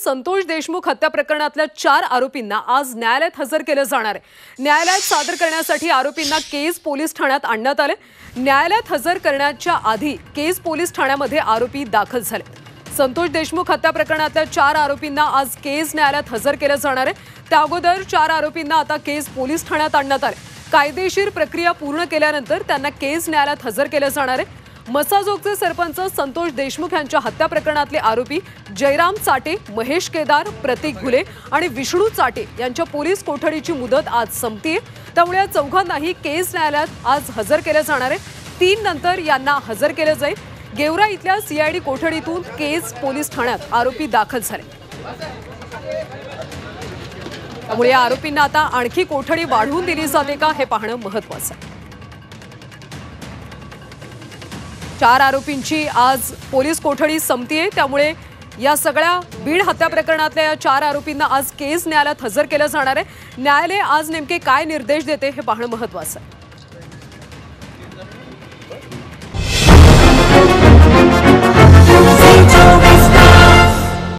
संतोष देशमुख हत्या प्रकरणातल्या 4 आरोपींना आज न्यायालयात हजर केलं जाणार आहे। न्यायालयात सादर करण्यासाठी आरोपींना केज पोलीस ठाण्यात आणण्यात आले। न्यायालयात हजर करण्याच्या आधी केज पोलीस ठाण्यामध्ये आरोपी दाखल झाले। संतोष देशमुख हत्या प्रकरणातल्या 4 आरोपींना आज केज न्यायालयात हजर केलं जाणार आहे। त्या अगोदर 4 आरोपींना आता केज पोलीस ठाण्यात आणण्यात आले। कायदेशीर प्रक्रिया पूर्ण केल्यानंतर त्यांना केज न्यायालयात हजर केलं जाणार आहे। मसाजोगचे सरपंच संतोष देशमुख यांच्या हत्या प्रकरणातले आरोपी जयराम चाटे, महेश केदार, प्रतीक घुले आणि विष्णू चाटे यांच्या पोलीस कोठडीची मुदत आज संपते। त्यामुळे या चौघांनाही केज न्यायालयात आज हजर केलं जाणार आहे। 3 नंतर यांना हजर केलं जाईल। गेवरा इथल्या सीआयडी कोठडीतून केज पोलीस ठाण्यात आरोपी दाखल झाले। त्यामुळे या आरोपींना आता आणखी कोठडी वाढवून दिली जाते का हे पाहणं महत्त्वाचं आहे। 4 आरोपींची आज पोलीस कोठडी संपतीये। त्यामुळे या सगळ्या बीड हत्या प्रकरणातल्या या 4 आरोपींना आज केज न्यायालयात हजर केलं जाणार आहे। न्यायालय आज नेमके काय निर्देश देते हे पाहणं महत्त्वाचं आहे।